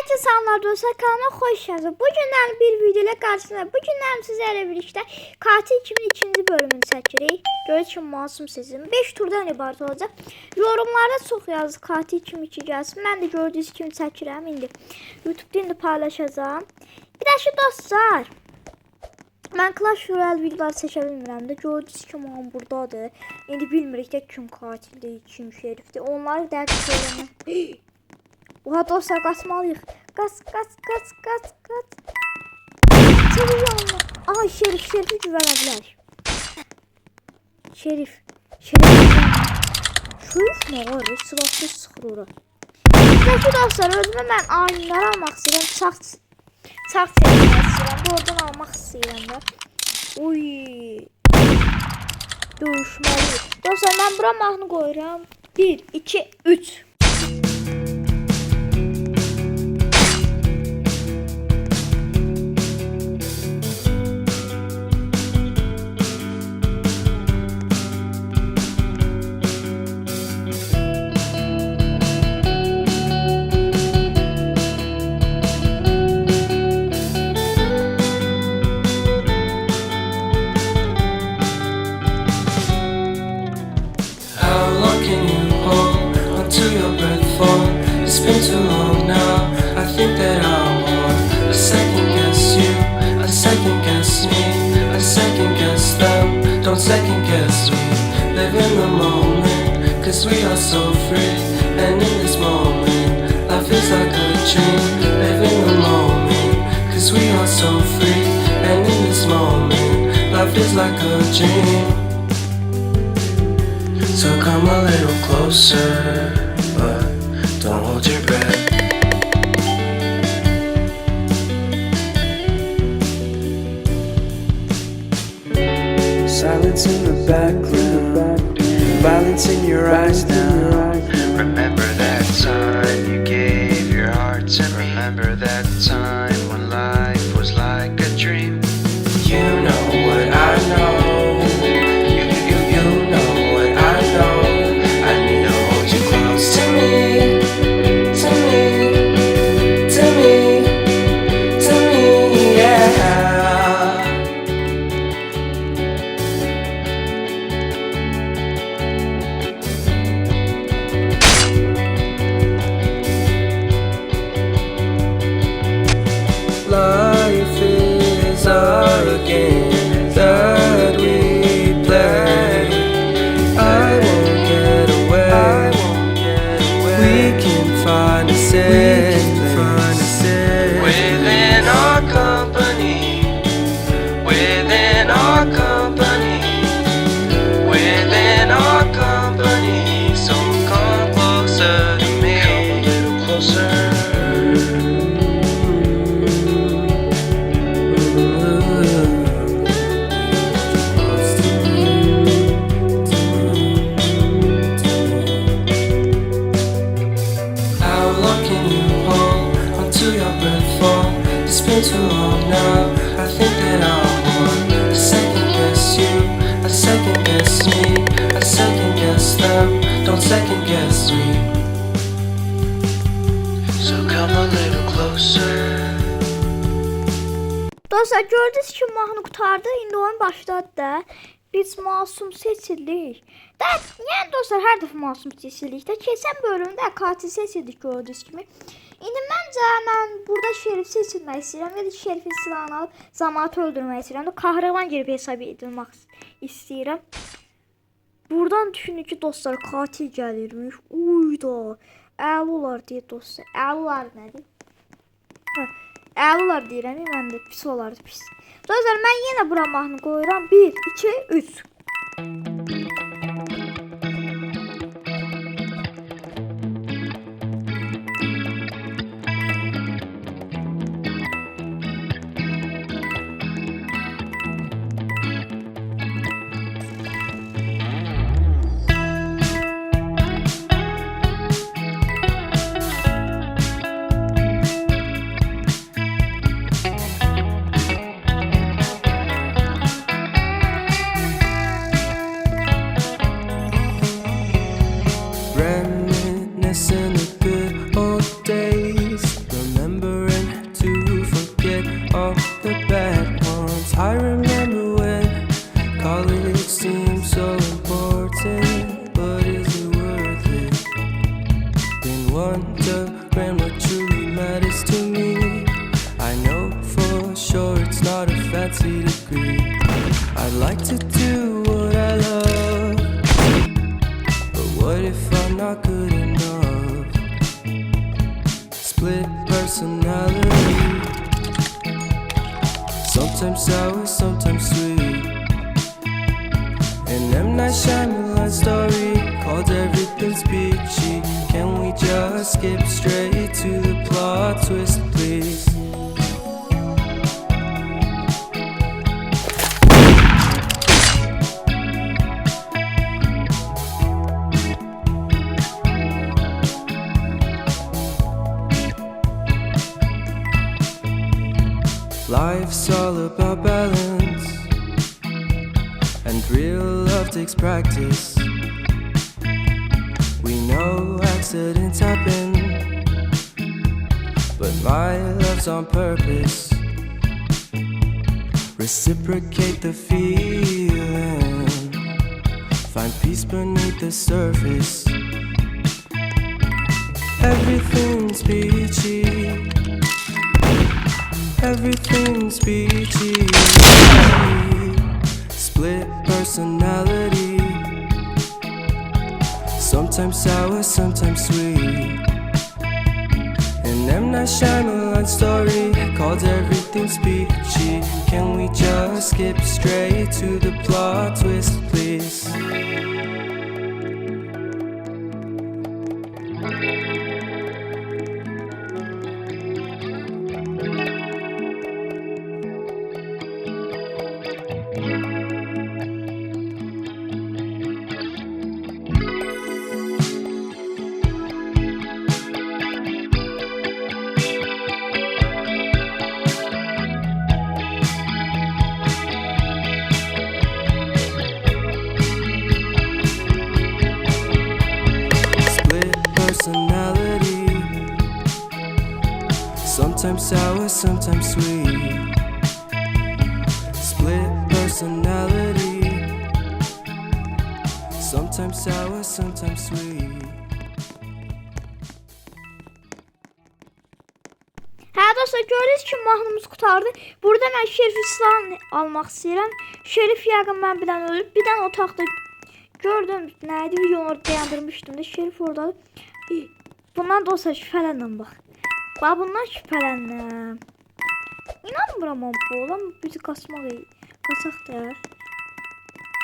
Herkese selamlar dostlar, kanalıma hoş geldiniz. Bugünden bir video ile karşınızda. Bugünden sizlerle birlikte Katil 2002. bölümünü seçeceğiz. Gördüğünüz gibi masum sesim 5 turdan ibaret olacak. Yorumlarda çok yazdı Katil 2002 gelsin. Ben de gördüğünüz kimi seçirəm indi. YouTube'da indi paylaşacağım. Bir de şu dostlar, ben Clash Royale videoları seçə bilmirəm də. Gördüyünüz kimi onun buradadır. İndi bilmirik də kim katildir, kim şerifdir. Onları dəqiq öyrənmək. Oha dostlar, kaçmalıyıq. Kaç. Tabii yanına. Aha şerifi güvənə Şerif ne var? Silahsız sıxır ora. Peki dostlar, özümə mən ayinlər almaq istəyirəm. Çax çəkmək istəyirəm. Oradan almaq istəyirəm də. Uy. Dövüşməliyik. Dostlar, mən bura mahnı qoyuram. 1, 2, 3. It's been too long now. I think that I want a second guess you, a second guess me, a second guess them. Don't second guess me. Live in the moment, cause we are so free. And in this moment, life is like a dream. Live in the moment, cause we are so free. And in this moment, life is like a dream. So come a little closer, but don't hold your breath. Silence in the background, violence in your eyes now. Remember that time you gave your heart to me. Remember that time when life was like a dream. You know what I know. You know what I know. I need to hold you close to me. Life is our game that we play. I won't get away. We can find a safe place within our company. Within our company. Within our company. So come closer to me. Come a little closer. It's been too long now. I think that I want a second guess you, a second guess me, a second guess them. Don't second guess me. So come a little closer. Dostlar, gördüğünüz gibi mahnı qurtardı. İndi oyun başladı da. Biz masum seçildik. Yəni dostlar, hər dəfə masum seçildik də. Keçən bölümdə katil seçildik gördüyünüz kimi. İndi mən burada şerif seçilmək istəyirəm. Ya da şerifin silahını alıb zamanı öldürmək istəyirəm. Kahraman girib hesab edilmək istəyirəm. Buradan düşünün ki dostlar, katil gəlirmiş. Uyda. Əli olar deyə dostlar. Əli olar nədir? Əli olar deyirəm. Mən də pis olardı pis. Dostlar, mən yenə bura mahnı qoyuram. 1, 2, 3. Split personality. Sometimes sour, sometimes sweet. An M. Night Shyamalan story called Everything's Peachy. Can we just skip straight to the plot twist, please? Life's all about balance, and real love takes practice. We know accidents happen, but my love's on purpose. Reciprocate the feeling, find peace beneath the surface. Everything's peachy. Everything's peachy. Split personality. Sometimes sour, sometimes sweet. An M. Night Shyamalan story called Everything's Peachy. Can we just skip straight to the plot twist, please? Personality. Sometimes sour, sometimes sweet. Split personality. Sometimes sour, sometimes sweet. Hə dostlar, gördünüz ki, mahnımız qurtardı. Burada mən Şerif silahını almaq istəyirəm. Şerif yəqin mən bir dənə ölüb, bir dənə otaqda gördüm. Nəydi, videoları dayandırmışdım da Şerif oradadır. Bundan dostlar şübhələndim bax. Bax bundan şübhələndim. İnanmıram bu olan bizi qaçaq dəyər.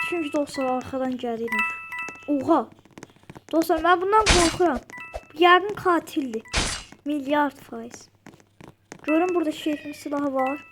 Çünki dostlar arxadan gəlirmiş. Oha. Dostlar mən bundan qorxuram. Yəqin katildir. Milyard faiz. Görün burada Şerifin silahı var.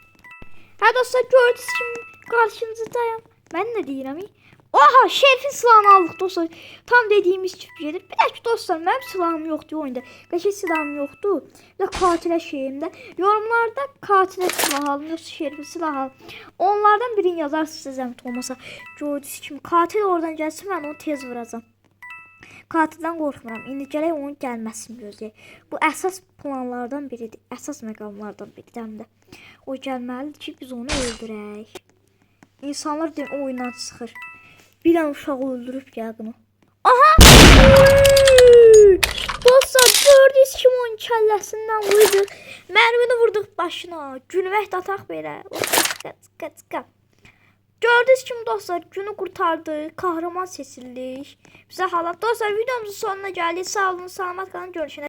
Hə dostlar, gördünüz kimi qarşınızdayım. Mən nə deyirəm? Oha, Şerifin silahını aldıq dostlar. Tam dediğimiz gibi gelir. Bir dakika dostlar, mənim silahım yoxdur oyunda. Qəşəng silahım yoxdur. Bir də katilə şeyimdə. Yorumlarda katilə silah alın, yoxsa Şerifin silahı alın. Onlardan birini yazarsınız zəhmət olmasa. Gördüyünüz kimi katil oradan gəlsin, mən onu tez vuracam. Katildən qorxmuram. İndi gələk onun gəlməsini gözləyək. Bu əsas planlardan biridir. Əsas məqamlardan biridir həm də. O gəlməlidir ki, biz onu öldürək. İnsanlar deyir, o oyundan çıxır. Bir an uşağı öldürüb yəqin o. Aha! Dostlar, gördünüz kimi onun kəlləsindən vurdu. Mərmini vurduq başına. Gülmək də ataq belə. Gördüyünüz kimi dostlar, günü qurtardı. Kahraman seçildik. Bizə hala. Dostlar, videomuzun sonuna gəldik. Sağ olun, salamat qalın, görüşürüz.